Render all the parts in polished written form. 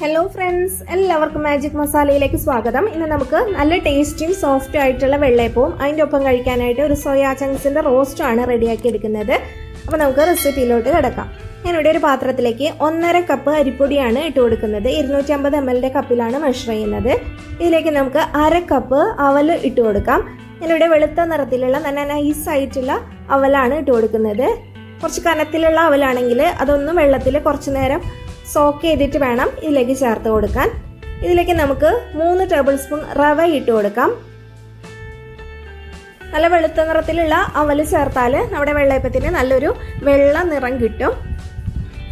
Hello friends, എല്ലാവർക്കും magic മസാലയിലേക്ക് സ്വാഗതം. ഇന്ന് നമുക്ക് നല്ല ടേസ്റ്റിയും സോഫ്റ്റ് ആയിട്ടുള്ള വെള്ളയപ്പവും അതിൻ്റെ ഒപ്പം കഴിക്കാനായിട്ട് ഒരു സോയാ ചങ്ക്സിൻ്റെ റോസ്റ്റുമാണ് റെഡിയാക്കി എടുക്കുന്നത്. അപ്പോൾ നമുക്ക് റെസിപ്പിയിലോട്ട് കിടക്കാം. ഞാനിവിടെ ഒരു പാത്രത്തിലേക്ക് 1.5 കപ്പ് അരിപ്പൊടിയാണ് ഇട്ട് കൊടുക്കുന്നത്. 250 ml കപ്പിലാണ് മെഷർ ചെയ്യുന്നത്. ഇതിലേക്ക് നമുക്ക് 1/2 കപ്പ് അവൽ ഇട്ട് കൊടുക്കാം. ഞാനിവിടെ വെളുത്ത നിറത്തിലുള്ള നല്ല നൈസായിട്ടുള്ള അവലാണ് ഇട്ട് കൊടുക്കുന്നത്. കുറച്ച് കനത്തിലുള്ള അവലാണെങ്കിൽ അതൊന്ന് വെള്ളത്തിൽ കുറച്ച് നേരം സോക്ക് ചെയ്തിട്ട് വേണം ഇതിലേക്ക് ചേർത്ത് കൊടുക്കാൻ. ഇതിലേക്ക് നമുക്ക് 3 ടേബിൾ സ്പൂൺ റവ ഇട്ട് കൊടുക്കാം. നല്ല വെളുത്ത നിറത്തിലുള്ള അവല് ചേർത്താൽ നമ്മുടെ വെള്ളയപ്പത്തിന് നല്ലൊരു വെള്ള നിറം കിട്ടും.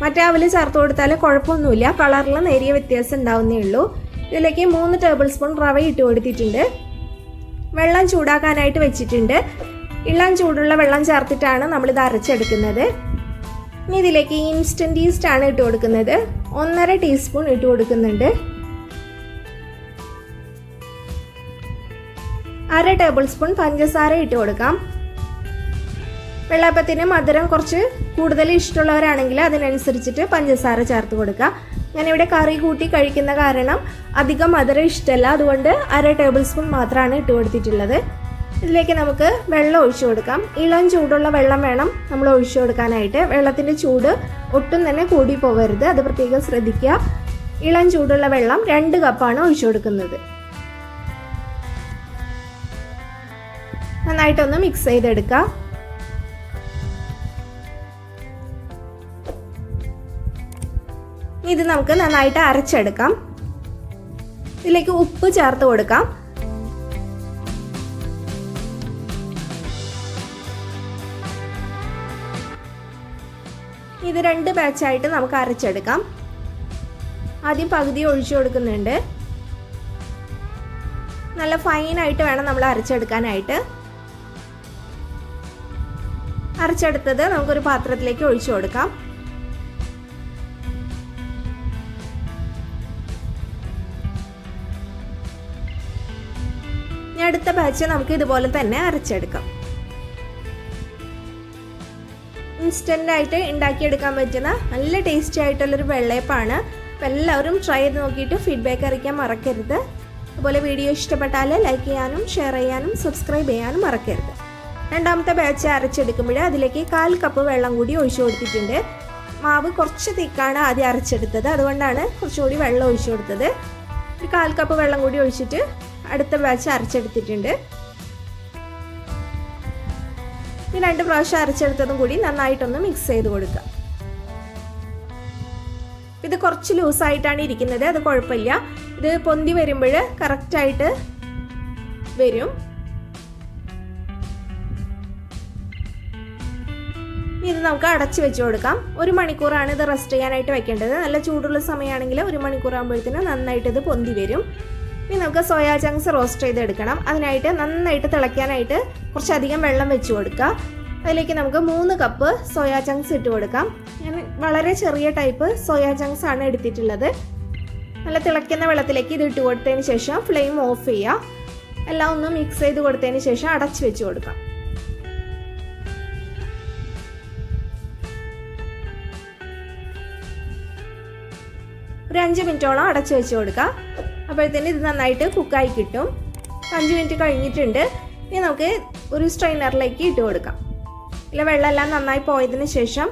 മറ്റേ അവല് ചേർത്ത് കൊടുത്താൽ കുഴപ്പമൊന്നുമില്ല, കളറിൽ നേരിയ വ്യത്യാസം ഉണ്ടാവുന്നേ ഉള്ളൂ. ഇതിലേക്ക് 3 ടേബിൾ സ്പൂൺ റവ ഇട്ട് കൊടുത്തിട്ടുണ്ട്. വെള്ളം ചൂടാക്കാനായിട്ട് വെച്ചിട്ടുണ്ട്. ഇളം ചൂടുള്ള വെള്ളം ചേർത്തിട്ടാണ് നമ്മളിത് അരച്ചെടുക്കുന്നത്. ഇനി ഇതിലേക്ക് ഇൻസ്റ്റൻറ്റ് ഈസ്റ്റ് ആണ് ഇട്ട് കൊടുക്കുന്നത്. 1.5 ടീസ്പൂൺ ഇട്ട് കൊടുക്കുന്നുണ്ട്. 1/2 ടേബിൾ സ്പൂൺ പഞ്ചസാര ഇട്ട് കൊടുക്കാം. വെള്ളയപ്പത്തിന് മധുരം കുറച്ച് കൂടുതൽ ഇഷ്ടമുള്ളവരാണെങ്കിൽ അതിനനുസരിച്ചിട്ട് പഞ്ചസാര ചേർത്ത് കൊടുക്കുക. ഞാനിവിടെ കറി കൂട്ടി കഴിക്കുന്ന കാരണം അധികം മധുരം ഇഷ്ടമല്ല, അതുകൊണ്ട് 1/2 ടേബിൾ സ്പൂൺ മാത്രമാണ് ഇട്ട് കൊടുത്തിട്ടുള്ളത്. ഇതിലേക്ക് നമുക്ക് വെള്ളം ഒഴിച്ചു കൊടുക്കാം. ഇളം ചൂടുള്ള വെള്ളം വേണം നമ്മൾ ഒഴിച്ചു കൊടുക്കാനായിട്ട്. വെള്ളത്തിൻ്റെ ചൂട് ഒട്ടും തന്നെ കൂടി പോകരുത്, അത് പ്രത്യേകം ശ്രദ്ധിക്കുക. ഇളം ചൂടുള്ള വെള്ളം 2 കപ്പാണ് ഒഴിച്ചു കൊടുക്കുന്നത്. നന്നായിട്ടൊന്ന് മിക്സ് ചെയ്തെടുക്കുക. ഇത് നമുക്ക് നന്നായിട്ട് അരച്ചെടുക്കാം. ഇതിലേക്ക് ഉപ്പ് ചേർത്ത് കൊടുക്കാം. ഇത് 2 ബാച്ചായിട്ട് നമുക്ക് അരച്ചെടുക്കാം. ആദ്യം പകുതി ഒഴിച്ചു കൊടുക്കുന്നുണ്ട്. നല്ല ഫൈനായിട്ട് വേണം നമ്മൾ അരച്ചെടുക്കാനായിട്ട്. അരച്ചെടുത്തത് നമുക്കൊരു പാത്രത്തിലേക്ക് ഒഴിച്ചു കൊടുക്കാം. ഇനി അടുത്ത ബാച്ച് നമുക്ക് ഇതുപോലെ തന്നെ അരച്ചെടുക്കാം. ഇൻസ്റ്റൻ്റായിട്ട് ഉണ്ടാക്കിയെടുക്കാൻ പറ്റുന്ന നല്ല ടേസ്റ്റി ആയിട്ടുള്ളൊരു വെള്ളയപ്പമാണ്. അപ്പോൾ എല്ലാവരും ട്രൈ ചെയ്ത് നോക്കിയിട്ട് ഫീഡ്ബാക്ക് അറിയിക്കാൻ മറക്കരുത്. അതുപോലെ വീഡിയോ ഇഷ്ടപ്പെട്ടാൽ ലൈക്ക് ചെയ്യാനും ഷെയർ ചെയ്യാനും സബ്സ്ക്രൈബ് ചെയ്യാനും മറക്കരുത്. രണ്ടാമത്തെ ബാച്ച് അരച്ചെടുക്കുമ്പോൾ അതിലേക്ക് 1/4 കപ്പ് വെള്ളം കൂടി ഒഴിച്ചു കൊടുത്തിട്ടുണ്ട്. മാവ് കുറച്ച് തിക്കാണ് ആദ്യം അരച്ചെടുത്തത്, അതുകൊണ്ടാണ് കുറച്ചുകൂടി വെള്ളം ഒഴിച്ചു കൊടുത്തത്. ഒരു 1/4 കപ്പ് വെള്ളം കൂടി ഒഴിച്ചിട്ട് അടുത്ത ബാച്ച് അരച്ചെടുത്തിട്ടുണ്ട്. ഈ 2 പ്രാവശ്യം അരച്ചെടുത്തതും കൂടി നന്നായിട്ടൊന്ന് മിക്സ് ചെയ്ത് കൊടുക്കുക. ഇത് കുറച്ച് ലൂസായിട്ടാണ് ഇരിക്കുന്നത്, അത് കുഴപ്പമില്ല. ഇത് പൊന്തി വരുമ്പോൾ കറക്റ്റായിട്ട് വരും. ഇത് നമുക്ക് അടച്ച് വെച്ച് കൊടുക്കാം. 1 മണിക്കൂറാണ് ഇത് റെസ്റ്റ് ചെയ്യാനായിട്ട് വെക്കേണ്ടത്. നല്ല ചൂടുള്ള സമയമാണെങ്കിൽ 1 മണിക്കൂറാകുമ്പോഴത്തേനും നന്നായിട്ട് ഇത് പൊന്തി വരും. ഇനി നമുക്ക് സോയാ ചങ്ക്സ് റോസ്റ്റ് ചെയ്തെടുക്കണം. അതിനായിട്ട് നന്നായിട്ട് തിളയ്ക്കാനായിട്ട് കുറച്ചധികം വെള്ളം വെച്ച് കൊടുക്കുക. അതിലേക്ക് നമുക്ക് 3 കപ്പ് സോയാ ചങ്ക്സ് ഇട്ട് കൊടുക്കാം. ഞാൻ വളരെ ചെറിയ ടൈപ്പ് സോയാ ചങ്ക്സ് ആണ് എടുത്തിട്ടുള്ളത്. നല്ല തിളയ്ക്കുന്ന വെള്ളത്തിലേക്ക് ഇത് ഇട്ട് കൊടുത്തതിന് ശേഷം ഫ്ലെയിം ഓഫ് ചെയ്യുക. എല്ലാം ഒന്ന് മിക്സ് ചെയ്ത് കൊടുത്തതിന് ശേഷം അടച്ച് വെച്ച് കൊടുക്കാം. ഒരു 5 മിനിറ്റോളം അടച്ച് വെച്ച് കൊടുക്കുക. അപ്പോഴത്തേന് ഇത് നന്നായിട്ട് കുക്കായി കിട്ടും. 5 മിനിറ്റ് കഴിഞ്ഞിട്ടുണ്ട്. ഇനി നമുക്ക് ഒരു സ്ട്രെയിനറിലേക്ക് ഇട്ട് കൊടുക്കാം. ഇതിലെ വെള്ളമെല്ലാം നന്നായി പോയതിന് ശേഷം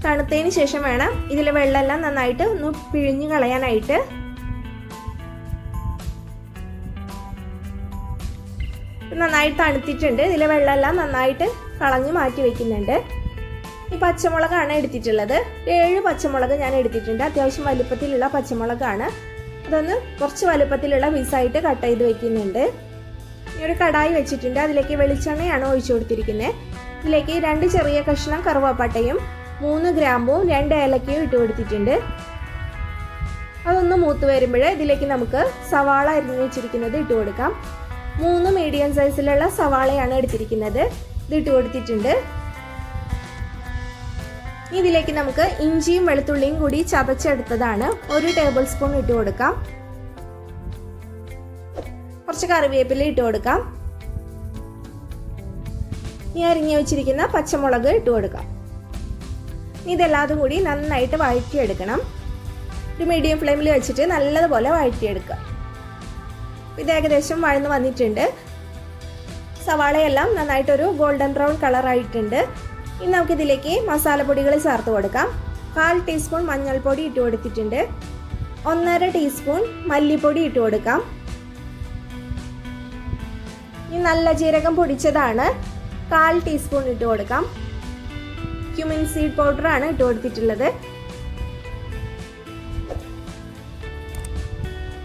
തണുത്തതിന് ശേഷം വേണം ഇതിലെ വെള്ളമെല്ലാം നന്നായിട്ട് ഒന്ന് പിഴിഞ്ഞ് കളയാനായിട്ട്. നന്നായിട്ട് തണുത്തിട്ടുണ്ട്. ഇതിലെ വെള്ളമെല്ലാം നന്നായിട്ട് കളഞ്ഞ് മാറ്റി വയ്ക്കുന്നുണ്ട്. ഈ പച്ചമുളകാണ് എടുത്തിട്ടുള്ളത്. 7 പച്ചമുളക് ഞാൻ എടുത്തിട്ടുണ്ട്. അത്യാവശ്യം വലുപ്പത്തിലുള്ള പച്ചമുളകാണ്. അതൊന്ന് കുറച്ച് വലുപ്പത്തിലുള്ള പീസായിട്ട് കട്ട് ചെയ്ത് വെക്കുന്നുണ്ട്. ഈ ഒരു കടായി വെച്ചിട്ടുണ്ട്. അതിലേക്ക് വെളിച്ചെണ്ണയാണ് ഒഴിച്ചു കൊടുത്തിരിക്കുന്നത്. ഇതിലേക്ക് 2 ചെറിയ കഷ്ണം കറുവാപ്പട്ടയും 3 ഗ്രാമ്പും 2 ഏലക്കയും ഇട്ട് കൊടുത്തിട്ടുണ്ട്. അതൊന്ന് മൂത്ത് വരുമ്പോൾ ഇതിലേക്ക് നമുക്ക് സവാള അരിഞ്ഞു വെച്ചിരിക്കുന്നത് ഇട്ട് കൊടുക്കാം. 3 മീഡിയം സൈസിലുള്ള സവാളയാണ് എടുത്തിരിക്കുന്നത്. ഇത് ഇട്ട് കൊടുത്തിട്ടുണ്ട്. ഇതിലേക്ക് നമുക്ക് ഇഞ്ചിയും വെളുത്തുള്ളിയും കൂടി ചതച്ചെടുത്തതാണ് 1 ടേബിൾ സ്പൂൺ ഇട്ട് കൊടുക്കാം. കുറച്ച് കറിവേപ്പില ഇട്ട് കൊടുക്കാം. ഈ അരിഞ്ഞു വെച്ചിരിക്കുന്ന പച്ചമുളക് ഇട്ട് കൊടുക്കാം. ഇതെല്ലാതും കൂടി നന്നായിട്ട് വഴറ്റിയെടുക്കണം. ഒരു മീഡിയം ഫ്ലെയിമിൽ വെച്ചിട്ട് നല്ലതുപോലെ വഴറ്റിയെടുക്കുക. ഇത് ഏകദേശം വഴന്ന് വന്നിട്ടുണ്ട്. സവാളയെല്ലാം നന്നായിട്ടൊരു ഗോൾഡൻ ബ്രൗൺ കളറായിട്ടുണ്ട്. ഇനി നമുക്കിതിലേക്ക് മസാലപ്പൊടികൾ ചേർത്ത് കൊടുക്കാം. 1/4 ടീസ്പൂൺ മഞ്ഞൾപ്പൊടി ഇട്ട് കൊടുത്തിട്ടുണ്ട്. 1.5 ടീസ്പൂൺ മല്ലിപ്പൊടി ഇട്ട് കൊടുക്കാം. ഇനി നല്ല ജീരകം പൊടിച്ചതാണ് 1/4 ടീസ്പൂൺ ഇട്ട് കൊടുക്കാം. ക്യുമിൻ സീഡ് പൗഡറാണ് ഇട്ട് കൊടുത്തിട്ടുള്ളത്.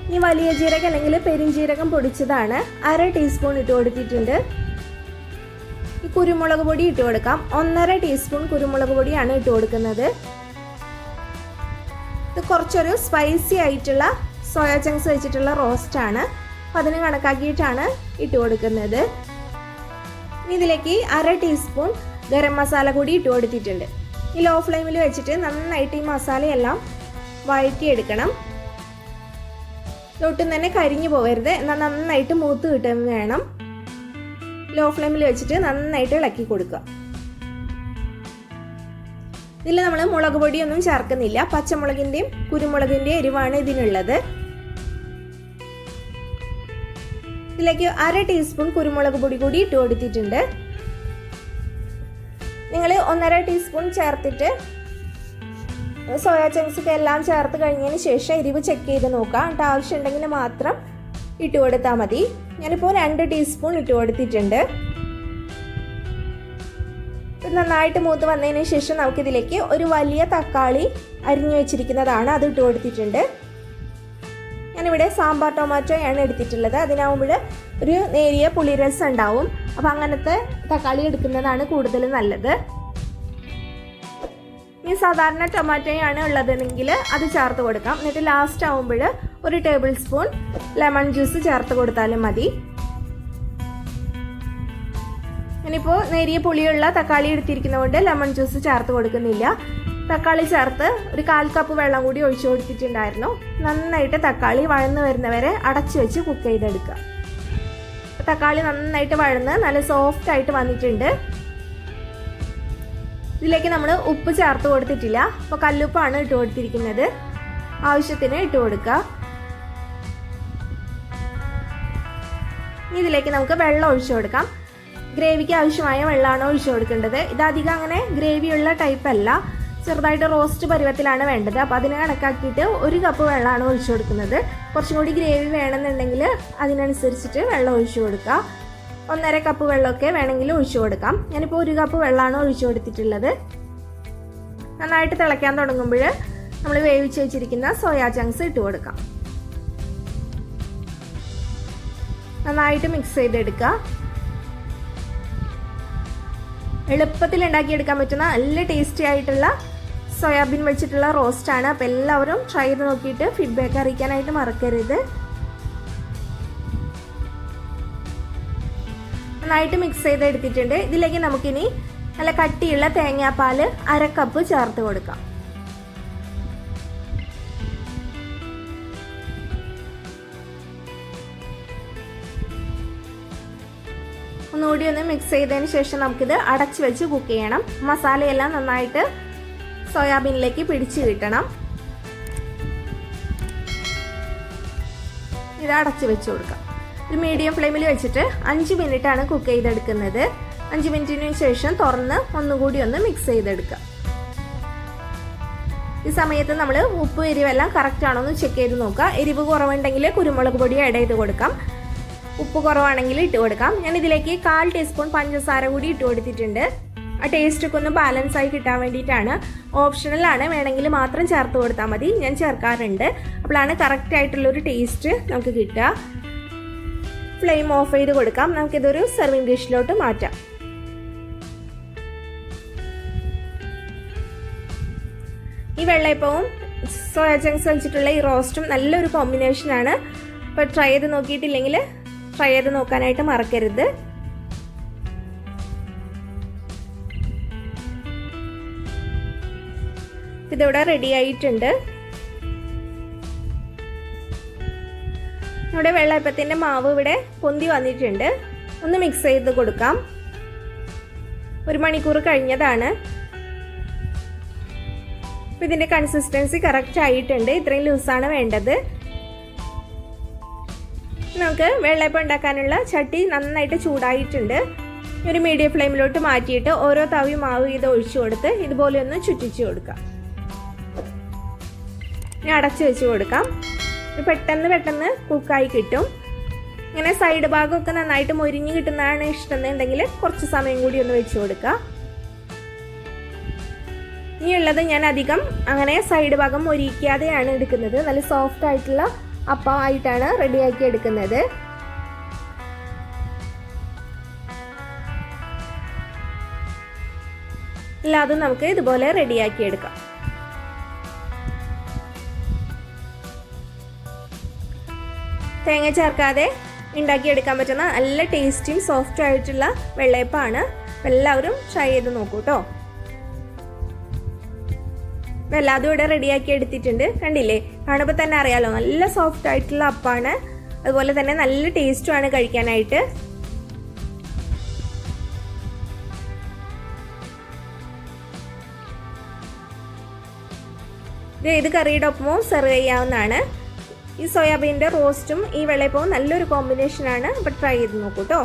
ഇനി വലിയ ജീരകം അല്ലെങ്കിൽ പെരിഞ്ജീരകം പൊടിച്ചതാണ് 1/2 ടീസ്പൂൺ ഇട്ട് കൊടുത്തിട്ടുണ്ട്. ഈ കുരുമുളക് പൊടി ഇട്ട് കൊടുക്കാം. 1.5 ടീസ്പൂൺ കുരുമുളക് പൊടിയാണ് ഇട്ട് കൊടുക്കുന്നത്. ഇത് കുറച്ചൊരു സ്പൈസി ആയിട്ടുള്ള സോയാ ചങ്ക്സ് വെച്ചിട്ടുള്ള റോസ്റ്റാണ്. അപ്പം അതിന് കണക്കാക്കിയിട്ടാണ് ഇട്ട് കൊടുക്കുന്നത്. ഇനി ഇതിലേക്ക് 1/2 ടീസ്പൂൺ ഗരം മസാല കൂടി ഇട്ട് കൊടുത്തിട്ടുണ്ട്. ഈ ലോ ഫ്ലെയിമിൽ വെച്ചിട്ട് നന്നായിട്ട് ഈ മസാലയെല്ലാം വഴറ്റിയെടുക്കണം. ഒട്ടും തന്നെ കരിഞ്ഞു പോകരുത്, എന്നാൽ നന്നായിട്ട് മൂത്ത് കിട്ടാൻ വേണം. ലോ ഫ്ലെയിമിൽ വെച്ചിട്ട് നന്നായിട്ട് ഇളക്കി കൊടുക്കുക. ഇതിൽ നമ്മൾ മുളക് പൊടിയൊന്നും ചേർക്കുന്നില്ല. പച്ചമുളകിൻ്റെയും കുരുമുളകിൻ്റെയും എരിവാണ് ഇതിനുള്ളത്. ഇതിലേക്ക് 1/2 ടീസ്പൂൺ കുരുമുളക് പൊടി കൂടി ഇട്ട് കൊടുത്തിട്ടുണ്ട്. നിങ്ങൾ 1.5 ടീസ്പൂൺ ചേർത്തിട്ട് സോയാ ചങ്ക്സൊക്കെ എല്ലാം ചേർത്ത് കഴിഞ്ഞതിന് ശേഷം എരിവ് ചെക്ക് ചെയ്ത് നോക്കാം. എന്നിട്ട് ആവശ്യമുണ്ടെങ്കിൽ മാത്രം ഇട്ട് കൊടുത്താൽ മതി. ഞാനിപ്പോൾ 2 ടീസ്പൂൺ ഇട്ട് കൊടുത്തിട്ടുണ്ട്. നന്നായിട്ട് മൂത്ത് വന്നതിന് ശേഷം നമുക്കിതിലേക്ക് ഒരു വലിയ തക്കാളി അരിഞ്ഞു വെച്ചിരിക്കുന്നതാണ്, അത് ഇട്ട് കൊടുത്തിട്ടുണ്ട്. ഞാനിവിടെ സാമ്പാർ ടൊമാറ്റോയാണ് എടുത്തിട്ടുള്ളത്. അതിനാവുമ്പോൾ ഒരു നേരിയ പുളിരസം ഉണ്ടാവും. അപ്പോൾ അങ്ങനത്തെ തക്കാളി എടുക്കുന്നതാണ് കൂടുതൽ നല്ലത്. ഈ സാധാരണ ടൊമാറ്റോയാണ് ഉള്ളതെങ്കിൽ അത് ചേർത്ത് കൊടുക്കാം. എന്നിട്ട് ലാസ്റ്റ് ആവുമ്പോൾ ഒരു ടേബിൾ സ്പൂൺ ലെമൺ ജ്യൂസ് ചേർത്ത് കൊടുത്താലും മതി. ഞാനിപ്പോൾ നേരിയ പുളിയുള്ള തക്കാളി എടുത്തിരിക്കുന്നതുകൊണ്ട് ലെമൺ ജ്യൂസ് ചേർത്ത് കൊടുക്കുന്നില്ല. തക്കാളി ചേർത്ത് ഒരു 1/4 കപ്പ് വെള്ളം കൂടി ഒഴിച്ചു കൊടുത്തിട്ടുണ്ടായിരുന്നു. നന്നായിട്ട് തക്കാളി വഴന്ന് വരുന്നവരെ അടച്ചു വെച്ച് കുക്ക് ചെയ്തെടുക്കുക. തക്കാളി നന്നായിട്ട് വഴന്ന് നല്ല സോഫ്റ്റ് ആയിട്ട് വന്നിട്ടുണ്ട്. ഇതിലേക്ക് നമ്മൾ ഉപ്പ് ചേർത്ത് കൊടുത്തിട്ടില്ല. അപ്പോൾ കല്ലുപ്പാണ് ഇട്ട് കൊടുത്തിരിക്കുന്നത്. ആവശ്യത്തിന് ഇട്ട് കൊടുക്കുക. ഇതിലേക്ക് നമുക്ക് വെള്ളം ഒഴിച്ചു കൊടുക്കാം. ഗ്രേവിക്ക് ആവശ്യമായ വെള്ളമാണ് ഒഴിച്ചു കൊടുക്കേണ്ടത്. ഇത് അധികം അങ്ങനെ ഗ്രേവിയുള്ള ടൈപ്പ് അല്ല, ചെറുതായിട്ട് റോസ്റ്റ് പരുവത്തിലാണ് വേണ്ടത്. അപ്പോൾ അതിന് കണക്കാക്കിയിട്ട് 1 കപ്പ് വെള്ളമാണ് ഒഴിച്ചു കൊടുക്കുന്നത്. കുറച്ചും കൂടി ഗ്രേവി വേണമെന്നുണ്ടെങ്കിൽ അതിനനുസരിച്ചിട്ട് വെള്ളം ഒഴിച്ചു കൊടുക്കുക. 1.5 കപ്പ് വെള്ളമൊക്കെ വേണമെങ്കിൽ ഒഴിച്ചു കൊടുക്കാം. ഞാനിപ്പോൾ 1 കപ്പ് വെള്ളമാണ് ഒഴിച്ചു കൊടുത്തിട്ടുള്ളത്. നന്നായിട്ട് തിളയ്ക്കാൻ തുടങ്ങുമ്പോൾ നമ്മൾ വേവിച്ച് വെച്ചിരിക്കുന്ന സോയാ ചങ്ക്സ് ഇട്ട് കൊടുക്കാം. നന്നായിട്ട് മിക്സ് ചെയ്തെടുക്കുക. എളുപ്പത്തിൽ ഉണ്ടാക്കിയെടുക്കാൻ പറ്റുന്ന നല്ല ടേസ്റ്റി ആയിട്ടുള്ള സോയാബീൻ വെച്ചിട്ടുള്ള റോസ്റ്റാണ്. അപ്പോൾ എല്ലാവരും ട്രൈ ചെയ്ത് നോക്കിയിട്ട് ഫീഡ്ബാക്ക് അറിയിക്കാനായിട്ട് മറക്കരുത്. നന്നായിട്ട് മിക്സ് ചെയ്തെടുത്തിട്ടുണ്ട്. ഇതിലേക്ക് നമുക്കിനി നല്ല കട്ടിയുള്ള തേങ്ങാപ്പാൽ 1/2 കപ്പ് ചേർത്ത് കൊടുക്കാം. ഒന്നുകൂടി ഒന്ന് മിക്സ് ചെയ്തതിന് ശേഷം നമുക്കിത് അടച്ചു വെച്ച് കുക്ക് ചെയ്യണം. മസാലയെല്ലാം നന്നായിട്ട് സോയാബീനിലേക്ക് പിടിച്ച് കിട്ടണം. ഇത് അടച്ചു വെച്ച് കൊടുക്കാം. ഒരു മീഡിയം ഫ്ലെയിമിൽ വെച്ചിട്ട് 5 മിനിറ്റാണ് കുക്ക് ചെയ്തെടുക്കുന്നത്. 5 മിനിറ്റിന് ശേഷം തുറന്ന് ഒന്നുകൂടി ഒന്ന് മിക്സ് ചെയ്തെടുക്കാം. ഈ സമയത്ത് നമ്മൾ ഉപ്പ് എരിവെല്ലാം കറക്റ്റ് ആണോ എന്ന് ചെക്ക് ചെയ്ത് നോക്കുക. എരിവ് കുറവുണ്ടെങ്കിൽ കുരുമുളക് പൊടി ആഡ് ചെയ്ത് കൊടുക്കാം. ഉപ്പ് കുറവാണെങ്കിൽ ഇട്ട് കൊടുക്കാം. ഞാൻ ഇതിലേക്ക് 1/4 ടീസ്പൂൺ പഞ്ചസാര കൂടി ഇട്ട് കൊടുത്തിട്ടുണ്ട്. ആ ടേസ്റ്റൊക്കെ ഒന്ന് ബാലൻസ് ആയി കിട്ടാൻ വേണ്ടിയിട്ടാണ്. ഓപ്ഷണലാണ്, വേണമെങ്കിൽ മാത്രം ചേർത്ത് കൊടുത്താൽ മതി. ഞാൻ ചേർക്കാറുണ്ട്. അപ്പോഴാണ് കറക്റ്റ് ആയിട്ടുള്ളൊരു ടേസ്റ്റ് നമുക്ക് കിട്ടുക. ഫ്ലെയിം ഓഫ് ചെയ്ത് കൊടുക്കാം. നമുക്കിതൊരു സെർവിങ് ഡിഷിലോട്ട് മാറ്റാം. ഈ വെള്ളയപ്പവും സോയാ ചങ്ക്സ് വെച്ചിട്ടുള്ള ഈ റോസ്റ്റും നല്ലൊരു കോമ്പിനേഷനാണ്. അപ്പോൾ ട്രൈ ചെയ്ത് നോക്കിയിട്ടില്ലെങ്കിൽ ട്രൈ ചെയ്ത് നോക്കാനായിട്ട് മറക്കരുത്. ഇതിവിടെ റെഡി ആയിട്ടുണ്ട്. നമ്മുടെ വെള്ളയപ്പത്തിൻ്റെ മാവ് ഇവിടെ പൊന്തി വന്നിട്ടുണ്ട്. ഒന്ന് മിക്സ് ചെയ്ത് കൊടുക്കാം. 1 മണിക്കൂർ കഴിഞ്ഞതാണ്. അപ്പോൾ ഇതിൻ്റെ കൺസിസ്റ്റൻസി കറക്റ്റ് ആയിട്ടുണ്ട്. ഇത്രയും ലൂസാണ് വേണ്ടത്. നമുക്ക് വെള്ളയപ്പം ഉണ്ടാക്കാനുള്ള ചട്ടി നന്നായിട്ട് ചൂടായിട്ടുണ്ട്. ഒരു മീഡിയം ഫ്ലെയിമിലോട്ട് മാറ്റിയിട്ട് ഓരോ തവി മാവ് ഇത് ഒഴിച്ചു കൊടുത്ത് ഇതുപോലെ ഒന്ന് ചുറ്റിച്ചു കൊടുക്കാം. ഇനി അടച്ചു വെച്ച് കൊടുക്കാം. ഇത് പെട്ടെന്ന് കുക്കായി കിട്ടും. ഇങ്ങനെ സൈഡ് ഭാഗമൊക്കെ നന്നായിട്ട് മൊരിഞ്ഞ് കിട്ടുന്നതാണ് ഇഷ്ടമെന്നുണ്ടെങ്കിൽ കുറച്ച് സമയം കൂടി ഒന്ന് വെച്ച് കൊടുക്കുക. ഇനിയുള്ളത് ഞാൻ അധികം അങ്ങനെ സൈഡ് ഭാഗം മൊരിക്കാതെയാണ് എടുക്കുന്നത്. നല്ല സോഫ്റ്റ് ആയിട്ടുള്ള അപ്പം ആയിട്ടാണ് റെഡിയാക്കി എടുക്കുന്നത്. എല്ലാതും നമുക്ക് ഇതുപോലെ റെഡിയാക്കി എടുക്കാം. തേങ്ങ ചേർക്കാതെ ഉണ്ടാക്കിയെടുക്കാൻ പറ്റുന്ന നല്ല ടേസ്റ്റിയും സോഫ്റ്റും ആയിട്ടുള്ള വെള്ളയപ്പമാണ്. എല്ലാവരും ട്രൈ ചെയ്ത് നോക്കൂ കേട്ടോ. എല്ലാതും ഇവിടെ റെഡിയാക്കി എടുത്തിട്ടുണ്ട്. കണ്ടില്ലേ, കാണുമ്പോൾ തന്നെ അറിയാലോ നല്ല സോഫ്റ്റ് ആയിട്ടുള്ള അപ്പാണ്. അതുപോലെ തന്നെ നല്ല ടേസ്റ്റുമാണ് കഴിക്കാനായിട്ട്. ഇത് കറിയുടെ ഒപ്പവും സെർവ് ചെയ്യാവുന്നതാണ്. ഈ സോയാബീൻ്റെ റോസ്റ്റും ഈ വെള്ളയപ്പവും നല്ലൊരു കോമ്പിനേഷനാണ്. അപ്പോൾ ട്രൈ ചെയ്ത് നോക്കൂ കേട്ടോ.